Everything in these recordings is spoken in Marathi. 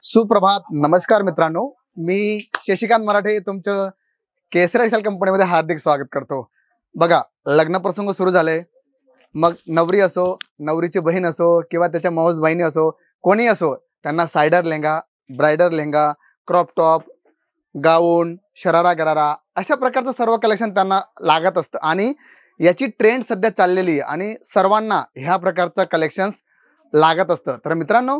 सुप्रभात, नमस्कार मित्रांनो. मी शशिकांत मराठे तुमचं केसरी टेक्सटाईल कंपनीमध्ये हार्दिक स्वागत करतो. बघा, लग्न प्रसंग सुरू झाले, मग नवरी असो, नवरीची बहीण असो किंवा त्याच्या मावस बहिणी असो, कोणी असो, त्यांना सायडर लेहंगा, ब्रायडर लेहंगा, क्रॉप टॉप, गाऊन, शरारा गरारा अशा प्रकारचं सर्व कलेक्शन त्यांना लागत असतं आणि याची ट्रेंड सध्या चाललेली आहे आणि सर्वांना ह्या प्रकारचं कलेक्शन्स लागत असतं. तर मित्रांनो,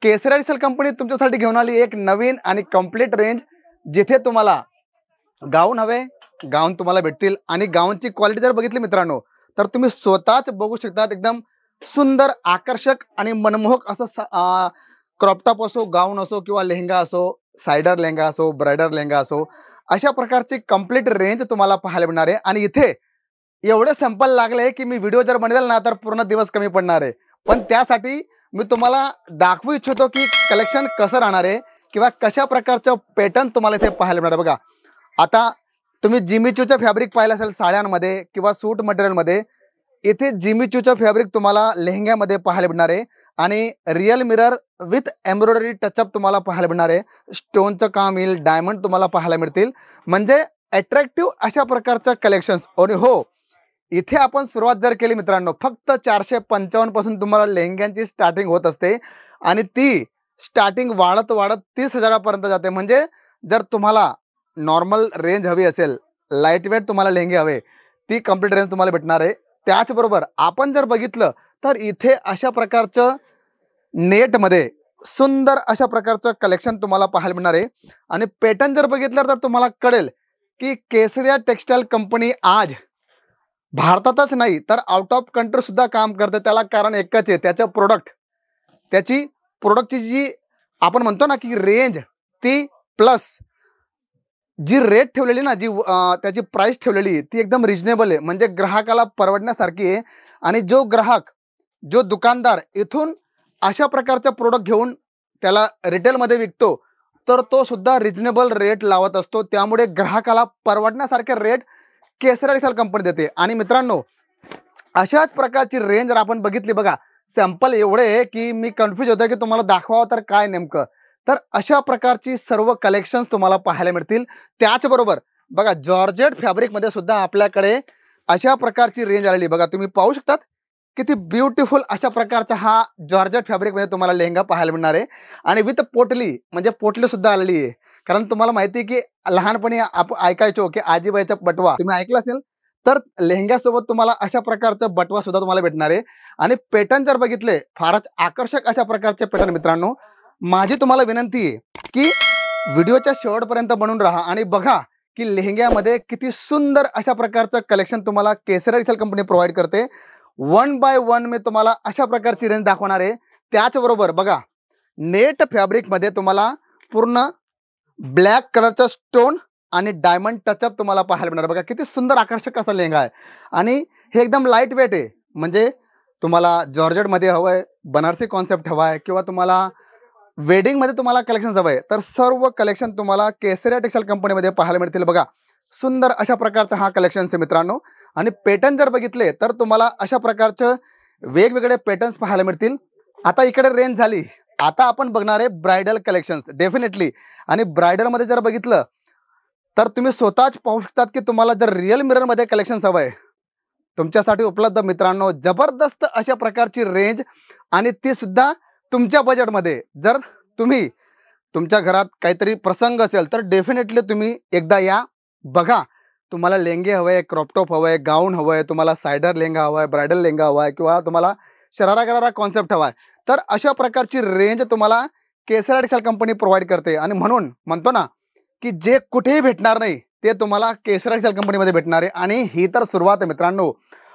केसरी टेक्सटाईल कंपनी तुमच्यासाठी घेऊन आली एक नवीन आणि कंप्लीट रेंज, जिथे तुम्हाला गाऊन हवे, गाऊन तुम्हाला भेटतील आणि गाऊनची क्वालिटी जर बघितली मित्रांनो, तर तुम्ही स्वतःच बघू शकता. एकदम सुंदर, आकर्षक आणि मनमोहक असं क्रॉपटॉप असो, गाऊन असो किंवा लेहंगा असो, सायडर लेहंगा असो, ब्रायडर लेहंगा असो, अशा प्रकारची कंप्लीट रेंज तुम्हाला पाहायला मिळणार आहे. आणि इथे एवढे सॅम्पल लागले की मी व्हिडिओ जर बनवेल ना तर पूर्ण दिवस कमी पडणार आहे. पण त्यासाठी मी तुम्हाला दाखवू इच्छितो की कलेक्शन कसं राहणार आहे किंवा कशा प्रकारचं पॅटर्न तुम्हाला इथे पाहायला मिळणार. बघा, आता तुम्ही जिमीचूचं फॅब्रिक पाहिलं असेल साड्यांमध्ये किंवा सूट मटेरियलमध्ये, इथे जिमीचूचं फॅब्रिक तुम्हाला लेहंग्यामध्ये पाहायला मिळणार आहे आणि real mirror with embroidery touch-up तुम्हाला पाहायला मिळणार आहे. स्टोनचं काम येईल, डायमंड तुम्हाला पाहायला मिळतील, म्हणजे अट्रॅक्टिव्ह अशा प्रकारचं कलेक्शन्स. आणि हो, इथे आपण सुरुवात जर केली मित्रांनो, फक्त 455 पासून तुम्हाला लेहंग्यांची स्टार्टिंग होत असते आणि ती स्टार्टिंग वाढत वाढत 30,000 पर्यंत जाते. म्हणजे जर तुम्हाला नॉर्मल रेंज हवी असेल, लाईट वेट तुम्हाला लेहंगे हवे, ती कंप्लीट रेंज तुम्हाला भेटणार आहे. त्याचबरोबर आपण जर बघितलं तर इथे अशा प्रकारचं नेटमध्ये सुंदर अशा प्रकारचं कलेक्शन तुम्हाला पाहायला मिळणार आहे. आणि पॅटर्न जर बघितलं तर तुम्हाला कळेल की केसरी टेक्सटाईल कंपनी आज भारतातच नाही तर आउट ऑफ कंट्री सुद्धा काम करते. त्याला कारण एकच आहे, त्याचं प्रोडक्ट, त्याची प्रोडक्टची जी आपण म्हणतो ना की रेंज, ती प्लस जी रेट ठेवलेली ना, जी त्याची प्राइस ठेवलेली ती एकदम रिजनेबल आहे, म्हणजे ग्राहकाला परवडण्यासारखी आहे. आणि जो ग्राहक, जो दुकानदार इथून अशा प्रकारचं प्रोडक्ट घेऊन त्याला रिटेलमध्ये विकतो, तर तो सुद्धा रिजनेबल रेट लावत असतो. त्यामुळे ग्राहकाला परवडण्यासारखे रेट केसरी टेक्सटाईल कंपनी देते. आणि मित्रांनो, अशाच प्रकारची रेंज जर आपण बघितली, बघा सॅम्पल एवढे आहे की मी कन्फ्यूज होतो की तुम्हाला दाखवावं तर काय नेमकं. तर अशा प्रकारची सर्व कलेक्शन्स तुम्हाला पाहायला मिळतील. त्याचबरोबर बघा, जॉर्जेट फॅब्रिकमध्ये सुद्धा आपल्याकडे अशा प्रकारची रेंज आलेली. बघा, तुम्ही पाहू शकतात किती ब्युटिफुल अशा प्रकारचा हा जॉर्जेट फॅब्रिकमध्ये तुम्हाला लेहंगा पाहायला मिळणार आहे. आणि विथ पोटली, म्हणजे पोटली सुद्धा आलेली आहे. कारण तुम्हाला माहिती आहे की लहानपणी आपण ऐकायचो की आजीबाईचा बटवा, तुम्ही ऐकलं असेल, तर लेहंग्यासोबत तुम्हाला अशा प्रकारचं बटवा सुद्धा तुम्हाला भेटणार आहे. आणि पॅटर्न जर बघितले, फारच आकर्षक अशा प्रकारचे पॅटर्न. मित्रांनो, माझी तुम्हाला विनंती आहे की व्हिडिओच्या शेवटपर्यंत बनून राहा आणि बघा की लेहंग्यामध्ये किती सुंदर अशा प्रकारचं कलेक्शन तुम्हाला केसरी टेक्सटाईल कंपनी प्रोव्हाइड करते. 1 बाय 1 मी तुम्हाला अशा प्रकारची रेंज दाखवणार आहे. त्याचबरोबर बघा, नेट फॅब्रिकमध्ये तुम्हाला पूर्ण ब्लॅक कलरचा स्टोन आणि डायमंड टचअप तुम्हाला पाहायला मिळणार. बघा, किती सुंदर आकर्षक असा लेहंगा आहे. आणि हे एकदम लाईट वेट आहे, म्हणजे तुम्हाला जॉर्जेटमध्ये हवं आहे, बनारसी कॉन्सेप्ट हवा आहे किंवा तुम्हाला वेडिंगमध्ये तुम्हाला कलेक्शन हवं आहे, तर सर्व कलेक्शन तुम्हाला केसरी टेक्सटाईल कंपनीमध्ये पाहायला मिळतील. बघा, सुंदर अशा प्रकारचा हा कलेक्शन आहे मित्रांनो. आणि पॅटर्न जर बघितले तर तुम्हाला अशा प्रकारचं वेगवेगळे पॅटर्न्स पाहायला मिळतील. आता इकडे रेंज झाली, आता आपण बघणार आहे ब्रायडल कलेक्शन्स डेफिनेटली. आणि ब्रायडलमध्ये जर बघितलं तर तुम्ही स्वतःच पाहू शकतात की तुम्हाला जर रिअल मिररमध्ये कलेक्शन्स हवं आहे, तुमच्यासाठी उपलब्ध मित्रांनो जबरदस्त अशा प्रकारची रेंज, आणि ती सुद्धा तुमच्या बजेटमध्ये. जर तुम्ही तुमच्या घरात काहीतरी प्रसंग असेल तर डेफिनेटली तुम्ही एकदा या, बघा. तुम्हाला लेहंगे हवे आहे, क्रॉपटॉप हवं आहे, गाऊन हवं आहे, तुम्हाला सायडर लेहंगा हवा आहे, ब्रायडल लेहंगा हवा आहे किंवा तुम्हाला शरारा गरारा कॉन्सेप्ट हवा आहे, तर अशा प्रकारची रेंज तुम्हाला केसरी टेक्सटाईल कंपनी प्रोव्हाइड करते. आणि म्हणून म्हणतो ना की जे कुठेही भेटणार नाही ते तुम्हाला केसरी टेक्सटाईल कंपनीमध्ये भेटणार आहे. आणि ही तर सुरुवात आहे मित्रांनो,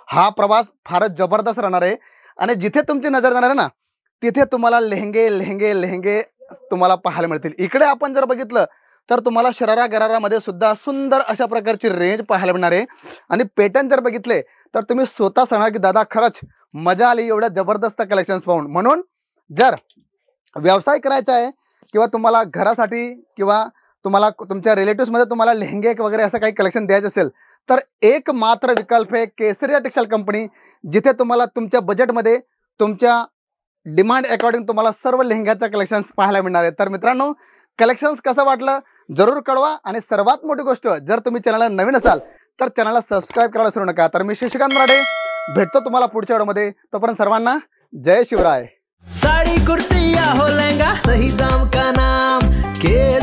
हा प्रवास फारच जबरदस्त राहणार आहे. आणि जिथे तुमची नजर जाणार आहे ना, तिथे तुम्हाला लेहंगे लेहंगे लेहंगे तुम्हाला पाहायला मिळतील. इकडे आपण जर बघितलं तर तुम्हाला शरारा गरारामध्ये सुद्धा सुंदर अशा प्रकारची रेंज पाहायला मिळणार आहे. आणि पॅटर्न जर बघितले तर तुम्ही स्वतः सांगा की दादा खरंच मजा आली एवढ्या जबरदस्त कलेक्शन्स पाहून. म्हणून जर व्यवसाय करायचा आहे किंवा तुम्हाला घरासाठी किंवा तुम्हाला तुमच्या रिलेटिव्समध्ये तुम्हाला लेहंगे वगैरे असं काही कलेक्शन द्यायचं असेल, तर एक मात्र विकल्प आहे केसरी टेक्सटाईल कंपनी, जिथे तुम्हाला तुमच्या बजेटमध्ये तुमच्या डिमांड अकॉर्डिंग तुम्हाला सर्व लेहंग्याच्या कलेक्शन्स पाहायला मिळणार आहे. तर मित्रांनो, कलेक्शन्स कसं वाटलं जरूर कळवा. आणि सर्वात मोठी गोष्ट, जर तुम्ही चॅनलला नवीन असाल तर चॅनलला सबस्क्राईब करायला विसरू नका. तर मी शशिकांत मराठे भेटतो तुम्हाला पुढच्या व्हिडिओमध्ये. तोपर्यंत सर्वांना जय शिवराय. साड़ी कुर्ती या हो लहंगा, सही दाम का नाम के